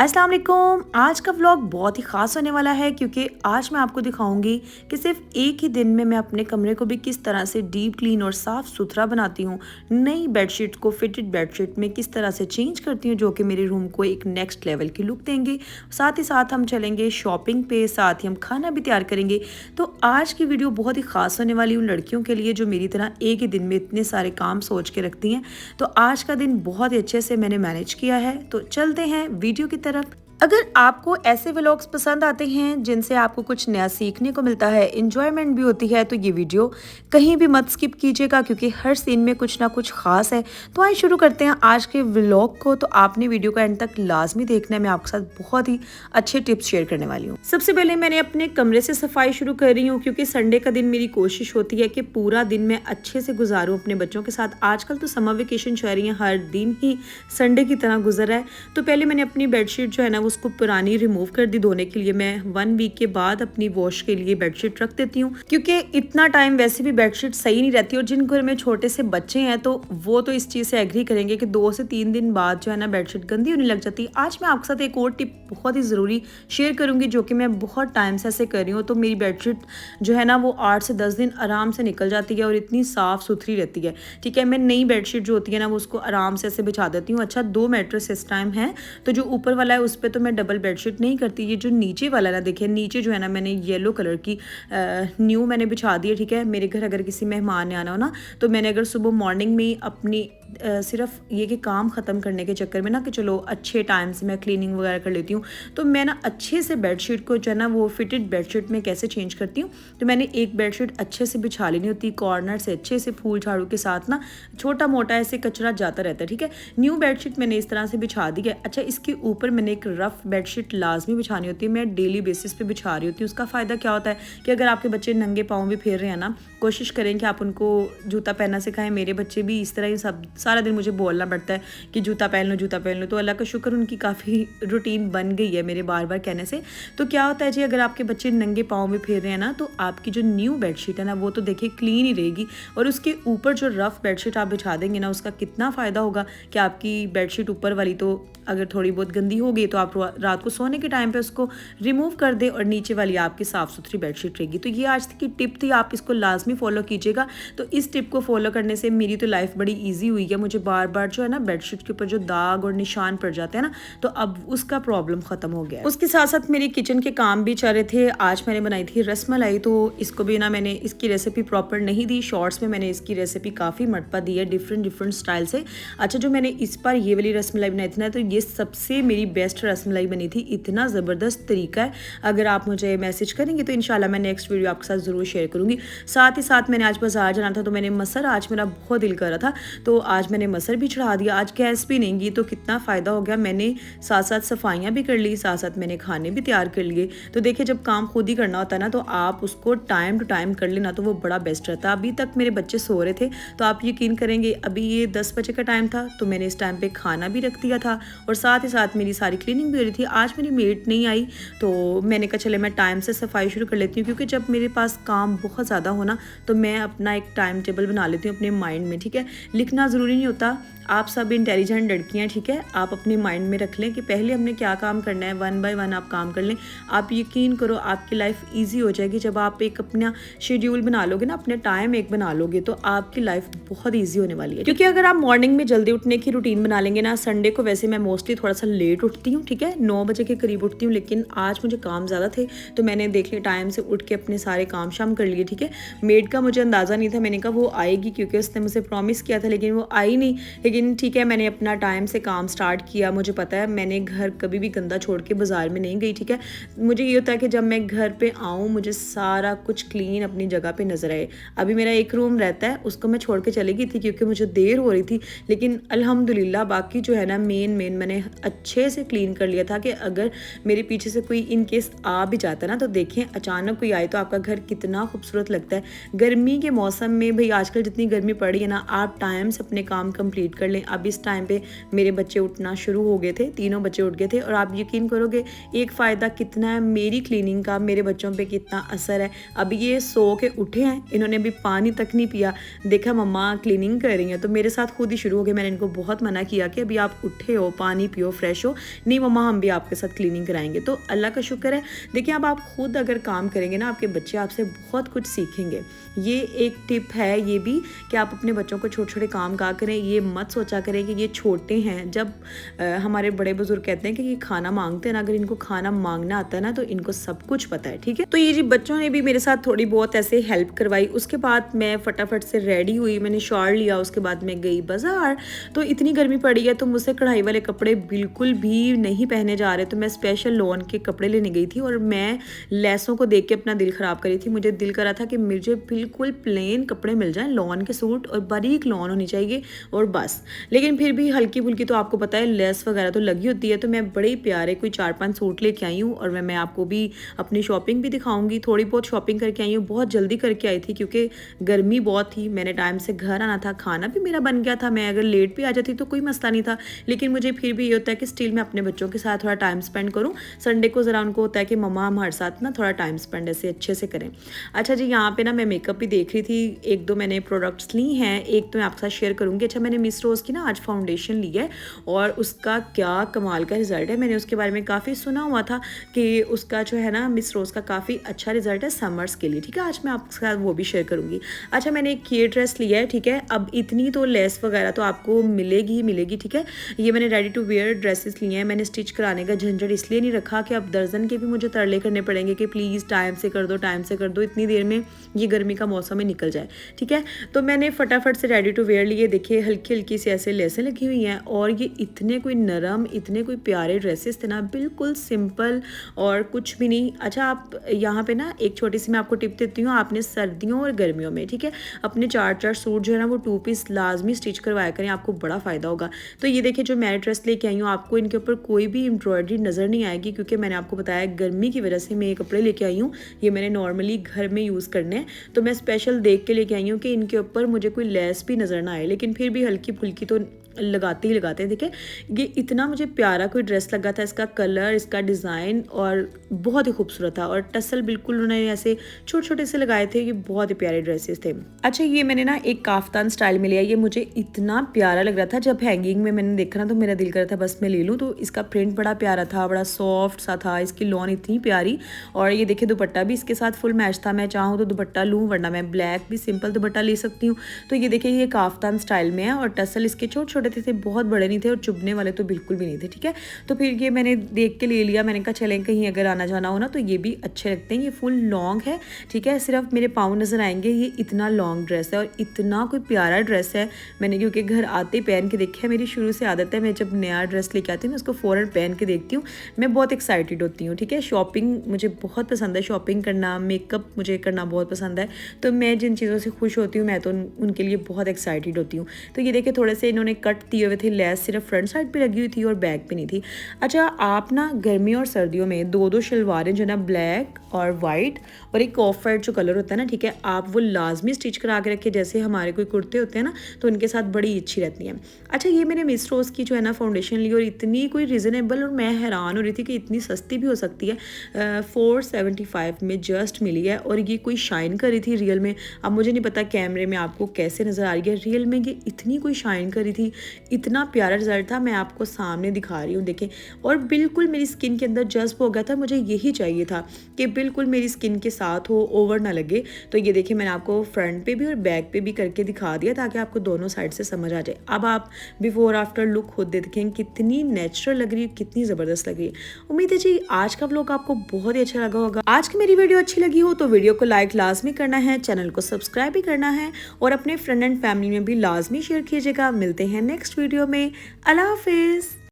अस्सलाम वालेकुम। आज का व्लॉग बहुत ही ख़ास होने वाला है क्योंकि आज मैं आपको दिखाऊंगी कि सिर्फ एक ही दिन में मैं अपने कमरे को भी किस तरह से डीप क्लीन और साफ़ सुथरा बनाती हूँ। नई बेडशीट को फिटेड बेडशीट में किस तरह से चेंज करती हूँ जो कि मेरे रूम को एक नेक्स्ट लेवल की लुक देंगे। साथ ही साथ हम चलेंगे शॉपिंग पे, साथ ही हम खाना भी तैयार करेंगे। तो आज की वीडियो बहुत ही ख़ास होने वाली उन लड़कियों के लिए जो मेरी तरह एक ही दिन में इतने सारे काम सोच के रखती हैं। तो आज का दिन बहुत ही अच्छे से मैंने मैनेज किया है। तो चलते हैं वीडियो की तरफ। अगर आपको ऐसे व्लॉग्स पसंद आते हैं जिनसे आपको कुछ नया सीखने को मिलता है, इंजॉयमेंट भी होती है, तो ये वीडियो कहीं भी मत स्किप कीजिएगा क्योंकि हर सीन में कुछ ना कुछ खास है। तो आइए शुरू करते हैं आज के व्लॉग को। तो आपने वीडियो का एंड तक लाजमी देखना है, मैं आपके साथ बहुत ही अच्छे टिप्स शेयर करने वाली हूँ। सबसे पहले मैंने अपने कमरे से सफाई शुरू कर रही हूँ क्योंकि संडे का दिन मेरी कोशिश होती है कि पूरा दिन मैं अच्छे से गुजारूँ अपने बच्चों के साथ। आजकल तो समर वेकेशन चल रही है, हर दिन ही संडे की तरह गुजर रहा है। तो पहले मैंने अपनी बेडशीट जो है ना उसको पुरानी रिमूव कर दी धोने के लिए। मैं 1 वीक के बाद अपनी वॉश के लिए बेडशीट रख देती हूँ क्योंकि इतना टाइम वैसे भी बेडशीट सही नहीं रहती। और जिन घर में छोटे से बच्चे हैं तो वो तो इस चीज़ से एग्री करेंगे कि 2 से 3 दिन बाद जो है ना बेडशीट गंदी होने लग जाती है। आज मैं आपके साथ एक और टिप बहुत ही ज़रूरी शेयर करूँगी जो कि मैं बहुत टाइम से ऐसे कर रही हूँ। तो मेरी बेडशीट जो है ना वो 8 से 10 दिन आराम से निकल जाती है और इतनी साफ़ सुथरी रहती है। ठीक है, मैं नई बेडशीट जो होती है ना वो उसको आराम से ऐसे बिछा देती हूँ। अच्छा, 2 मैट्रेस इस टाइम है, तो जो ऊपर वाला है उस पर तो मैं डबल बेडशीट नहीं करती। ये जो नीचे वाला ना, देखिए नीचे जो है ना मैंने येलो कलर की न्यू मैंने बिछा दी है। ठीक है, मेरे घर अगर किसी मेहमान ने आना हो ना तो मैंने अगर सुबह मॉर्निंग में अपनी सिर्फ ये कि काम ख़त्म करने के चक्कर में ना कि चलो अच्छे टाइम से मैं क्लीनिंग वगैरह कर लेती हूँ, तो मैं ना अच्छे से बेडशीट को जो है ना वो फिटेड बेडशीट में कैसे चेंज करती हूँ। तो मैंने एक बेडशीट अच्छे से बिछा लेनी होती, कॉर्नर से अच्छे से फूल झाड़ू के साथ ना छोटा मोटा ऐसे कचरा जाता रहता है। ठीक है, न्यू बेडशीट मैंने इस तरह से बिछा दी है। अच्छा, इसके ऊपर मैंने एक रफ़ बेडशीट लाजमी बिछानी होती है, मैं डेली बेसिस पे बिछा रही होती हूँ। उसका फ़ायदा क्या होता है कि अगर आपके बच्चे नंगे पाँव भी फेर रहे हैं ना, कोशिश करें कि आप उनको जूता पहनना सिखाएं। मेरे बच्चे भी इस तरह ही सब सारा दिन मुझे बोलना पड़ता है कि जूता पहन लो जूता पहन लो। तो अल्लाह का शुक्र उनकी काफ़ी रूटीन बन गई है मेरे बार बार कहने से। तो क्या होता है जी, अगर आपके बच्चे नंगे पाँव में फेर रहे हैं ना तो आपकी जो न्यू बेडशीट है ना वो तो देखिए क्लीन ही रहेगी, और उसके ऊपर जो रफ़ बेडशीट आप बिछा देंगे ना उसका कितना फ़ायदा होगा कि आपकी बेडशीट ऊपर वाली तो अगर थोड़ी बहुत गंदी हो गई तो आप रात को सोने के टाइम पे उसको रिमूव कर दे और नीचे वाली आपकी साफ़ सुथरी बेडशीट रहेगी। तो ये आज की टिप थी, आप इसको लाजमी फॉलो कीजिएगा। तो इस टिप को फॉलो करने से मेरी तो लाइफ बड़ी ईजी हुई है। मुझे बार बार जो है ना बेडशीट के ऊपर जो दाग और निशान पड़ जाते हैं ना, तो अब उसका प्रॉब्लम ख़त्म हो गया है। उसके साथ साथ मेरे किचन के काम भी चल रहे थे। आज मैंने बनाई थी रसमलाई, तो इसको भी ना मैंने इसकी रेसिपी प्रॉपर नहीं दी, शॉर्ट्स में मैंने इसकी रेसिपी काफ़ी मटपा दी है डिफरेंट स्टाइल से। अच्छा, जो मैंने इस बार ये वाली रसमलाई बनाई थी ना तो ये सबसे मेरी बेस्ट रसमलाई बनी थी। इतना ज़बरदस्त तरीका है, अगर आप मुझे मैसेज करेंगे तो इंशाल्लाह मैं नेक्स्ट वीडियो आपके साथ ज़रूर शेयर करूँगी। साथ ही साथ मैंने आज बाज़ार जाना था तो मैंने मसर, आज मेरा बहुत दिल कर रहा था तो आज मैंने मसर भी चढ़ा दिया। आज गैस भी नहीं गई तो कितना फ़ायदा हो गया। मैंने साथ साथ सफाइयाँ भी कर ली, साथ साथ मैंने खाने भी तैयार कर लिए। तो देखिए, जब काम खुद ही करना होता है ना तो आप उसको टाइम टू टाइम कर लेना तो वो बड़ा बेस्ट रहता है। अभी तक मेरे बच्चे सो रहे थे तो आप यकीन करेंगे अभी ये 10 बजे का टाइम था तो मैंने इस टाइम पे खाना भी रख दिया था और साथ ही साथ मेरी सारी क्लीनिंग भी हो रही थी। आज मेरी मेड नहीं आई तो मैंने कहा चले मैं टाइम से सफाई शुरू कर लेती हूँ क्योंकि जब मेरे पास काम बहुत ज़्यादा होना तो मैं अपना एक टाइम टेबल बना लेती हूँ अपने माइंड में। ठीक है, लिखना ज़रूरी नहीं होता, आप सब इंटेलिजेंट लड़कियाँ, ठीक है, आप अपने माइंड में रख लें कि पहले हमने क्या काम करना है, 1 बाय 1 आप काम कर लें। आप यकीन करो आपकी लाइफ इजी हो जाएगी जब आप एक अपना शेड्यूल बना लोगे ना, अपने टाइम एक बना लोगे तो आपकी लाइफ बहुत ईजी होने वाली है। क्योंकि अगर आप मॉर्निंग में जल्दी उठने की रूटीन बना लेंगे ना, संडे को वैसे मैं मोस्टली थोड़ा सा लेट उठती हूँ, ठीक है, 9 बजे के करीब उठती हूँ, लेकिन आज मुझे काम ज़्यादा थे तो मैंने देख लिया टाइम से उठ के अपने सारे काम शाम कर लिए। ठीक है, मेड का मुझे अंदाज़ा नहीं था, मैंने कहा वो आएगी क्योंकि उसने मुझे प्रॉमिस किया था लेकिन वो आई नहीं। लेकिन ठीक है, मैंने अपना टाइम से काम स्टार्ट किया। मुझे पता है मैंने घर कभी भी गंदा छोड़ के बाज़ार में नहीं गई। ठीक है, मुझे ये होता है कि जब मैं घर पे आऊँ मुझे सारा कुछ क्लीन अपनी जगह पे नज़र आए। अभी मेरा एक रूम रहता है उसको मैं छोड़ के चली गई थी क्योंकि मुझे देर हो रही थी, लेकिन अल्हम्दुलिल्लाह बाकी जो है ना मेन मैंने अच्छे से क्लीन कर लिया था कि अगर मेरे पीछे से कोई इन केस आ भी जाता है ना तो देखें अचानक कोई आए तो आपका घर कितना खूबसूरत लगता है। गर्मी के मौसम में भाई आजकल जितनी गर्मी पड़ रही है ना, आप टाइम से अपने अपने काम कंप्लीट कर लें। अब इस टाइम पे मेरे बच्चे उठना शुरू हो गए थे, तीनों बच्चे उठ गए थे और आप यकीन करोगे एक फ़ायदा कितना है मेरी क्लीनिंग का, मेरे बच्चों पे कितना असर है। अभी ये सो के उठे हैं, इन्होंने अभी पानी तक नहीं पिया, देखा मम्मा क्लीनिंग कर रही हैं तो मेरे साथ खुद ही शुरू हो गए। मैंने इनको बहुत मना किया कि अभी आप उठे हो, पानी पियो, फ्रेश हो, नहीं मम्मा हम भी आपके साथ क्लीनिंग कराएंगे। तो अल्लाह का शुक्र है। देखिए अब आप खुद अगर काम करेंगे ना, आपके बच्चे आपसे बहुत कुछ सीखेंगे। ये एक टिप है ये भी कि आप अपने बच्चों को छोटे छोटे काम कहा करें, ये मत सोचा करें कि ये छोटे हैं। जब हमारे बड़े बुजुर्ग कहते हैं कि ये खाना मांगते हैं ना, अगर इनको खाना मांगना आता है ना तो इनको सब कुछ पता है, ठीक है। तो ये जी बच्चों ने भी मेरे साथ थोड़ी बहुत ऐसे हेल्प करवाई। उसके बाद मैं फटाफट से रेडी हुई, मैंने शॉल लिया, उसके बाद मैं गई बाजार। तो इतनी गर्मी पड़ी है तो मुझसे कढ़ाई वाले कपड़े बिल्कुल भी नहीं पहने जा रहे, तो मैं स्पेशल लॉन के कपड़े लेने गई थी और मैं लेसों को देख के अपना दिल ख़राब करी थी। मुझे दिल करा था कि मुझे बिल्कुल प्लेन कपड़े मिल जाएं, लॉन के सूट और बारीक लॉन होनी चाहिए और बस। लेकिन फिर भी हल्की फुल्की तो आपको पता है लेस वगैरह तो लगी होती है। तो मैं बड़े ही प्यारे कोई 4-5 सूट लेके आई हूँ और मैं आपको भी अपनी शॉपिंग भी दिखाऊंगी। थोड़ी बहुत शॉपिंग करके आई हूँ, बहुत जल्दी करके आई थी क्योंकि गर्मी बहुत थी, मैंने टाइम से घर आना था, खाना भी मेरा बन गया था। मैं अगर लेट भी आ जाती तो कोई मसला नहीं था, लेकिन मुझे फिर भी ये होता है कि स्टिल मैं अपने बच्चों के साथ थोड़ा टाइम स्पेंड करूँ। संडे को ज़रा उनको होता है कि मम्मा हमारे साथ ना थोड़ा टाइम स्पेंड ऐसे अच्छे से करें। अच्छा जी, यहाँ पे ना मैं मेकअप भी देख रही थी, 1-2 मैंने प्रोडक्ट्स ली हैं, एक तो मैं आपके साथ शेयर करूँगी। अच्छा, मैंने मिस रोज़ की ना आज फाउंडेशन ली है और उसका क्या कमाल का रिज़ल्ट है। मैंने उसके बारे में काफ़ी सुना हुआ था कि उसका जो है ना मिस रोज़ का काफ़ी अच्छा रिज़ल्ट है समर्स के लिए, ठीक है। आज मैं आपके साथ वो भी शेयर करूँगी। अच्छा, मैंने एक ये ड्रेस लिया है, ठीक है। अब इतनी तो लेस वगैरह तो आपको मिलेगी ही मिलेगी, ठीक है। ये मैंने रेडी टू वेयर ड्रेसेस लिए हैं। मैंने स्टिच कराने का झंझट इसलिए नहीं रखा कि अब दर्जन के भी मुझे तरले करने पड़ेंगे कि प्लीज़ टाइम से कर दो, टाइम से कर दो, इतनी देर में ये गर्मी का मौसम ही निकल जाए, ठीक है। तो मैंने फटाफट से रेडी टू वेयर लिए। देखिए हल्की हल्की सी ऐसे लेसें लगी हुई हैं और ये इतने कोई नरम, इतने कोई प्यारे ड्रेसेस थे ना, बिल्कुल सिंपल और कुछ भी नहीं। अच्छा, आप यहाँ पे ना एक छोटी सी मैं आपको टिप देती हूँ, आपने सर्दियों और गर्मियों में, ठीक है, अपने 4-4 सूट जो है ना वो 2 पीस लाजमी स्टिच करवाया करें, आपको बड़ा फ़ायदा होगा। तो ये देखिए जो मैं ड्रेस लेके आई हूँ, आपको इनके ऊपर कोई भी एम्ब्रॉयडरी नज़र नहीं आएगी क्योंकि मैंने आपको बताया गर्मी की वजह से मैं ये कपड़े लेके आई हूँ। ये मैंने नॉर्मली घर में यूज़ करने हैं, तो मैं स्पेशल देख के लेके आई हूँ कि इनके ऊपर मुझे कोई लेस भी नज़र ना आए, लेकिन फिर भी हल्की फुल्की तो लगाते ही लगाते हैं। देखिए ये इतना मुझे प्यारा कोई ड्रेस लगा था, इसका कलर, इसका डिज़ाइन और बहुत ही खूबसूरत था और टसल बिल्कुल उन्होंने ऐसे छोटे छोटे से लगाए थे, ये बहुत ही प्यारे ड्रेसेस थे। अच्छा, ये मैंने ना एक काफ्तान स्टाइल में लिया, ये मुझे इतना प्यारा लग रहा था, जब हैंगिंग में मैंने देखा ना तो मेरा दिल कर रहा था बस मैं ले लूँ। तो इसका प्रिंट बड़ा प्यारा था, बड़ा सॉफ्ट सा था, इसकी लॉन इतनी प्यारी और ये देखिए दुपट्टा भी इसके साथ फुल मैच था। मैं चाहूँ तो दुपट्टा लूँ, वरना मैं ब्लैक भी सिंपल दुपट्टा ले सकती हूँ। तो ये देखिए ये काफ्तान स्टाइल में है और टसल इसके छोटे थे, बहुत बड़े नहीं थे और चुभने वाले तो बिल्कुल भी नहीं थे, ठीक है। तो फिर ये मैंने देख के ले लिया, मैंने कहा चलें कहीं अगर आना जाना हो ना तो ये भी अच्छे लगते हैं। ये फुल लॉन्ग है, ठीक है, सिर्फ मेरे पाँव नज़र आएंगे। ये इतना लॉन्ग ड्रेस है और इतना कोई प्यारा ड्रेस है। मैंने क्योंकि घर आते पहन के देखा है, मेरी शुरू से आदत है, मैं जब नया ड्रेस लेके आती हूँ मैं उसको फ़ौरन पहन के देखती हूँ, मैं बहुत एक्साइटेड होती हूँ, ठीक है। शॉपिंग मुझे बहुत पसंद है, शॉपिंग करना, मेकअप मुझे करना बहुत पसंद है। तो मैं जिन चीज़ों से खुश होती हूँ मैं तो उनके लिए बहुत एक्साइटेड होती हूँ। तो ये देखिए थोड़े से इन्होंने कट दिए हुए थे, लेस सिर्फ फ्रंट साइड पे लगी हुई थी और बैक पे नहीं थी। अच्छा, आप ना गर्मी और सर्दियों में 2-2 शलवारें जो ना ब्लैक और वाइट और एक ऑफ वाइट जो कलर होता है ना, ठीक है, आप वो लाजमी स्टिच करा के रखें, जैसे हमारे कोई कुर्ते होते हैं ना तो उनके साथ बड़ी अच्छी रहती हैं। अच्छा, ये मैंने मिस रोज़ की जो है ना फाउंडेशन ली और इतनी कोई रीज़नेबल, और मैं हैरान हो रही थी कि इतनी सस्ती भी हो सकती है। 475 में जस्ट मिली है और ये कोई शाइन कर रही थी रियल में। अब मुझे नहीं पता कैमरे में आपको कैसे नज़र आ रही है, रियल में ये इतनी कोई शाइन कर रही थी, इतना प्यारा रिजल्ट था। मैं आपको सामने दिखा रही हूँ, देखें, और बिल्कुल मेरी स्किन के अंदर जज्ब हो गया था। मुझे यही चाहिए था कि बिल्कुल मेरी स्किन के साथ हो, ओवर ना लगे। तो ये देखिए मैंने आपको फ्रंट पे भी और बैक पे भी करके दिखा दिया ताकि आपको दोनों साइड से समझ आ जाए। अब आप बिफोर आफ्टर लुक खुद देखें कितनी नेचुरल लग रही है, कितनी ज़बरदस्त लग रही है। उम्मीद है जी आज का व्लॉग आपको बहुत ही अच्छा लगा होगा। आज की मेरी वीडियो अच्छी लगी हो तो वीडियो को लाइक लाजमी करना है, चैनल को सब्सक्राइब भी करना है और अपने फ्रेंड एंड फैमिली में भी लाजमी शेयर कीजिएगा। मिलते हैं नेक्स्ट वीडियो में। अल्लाह हाफिज़।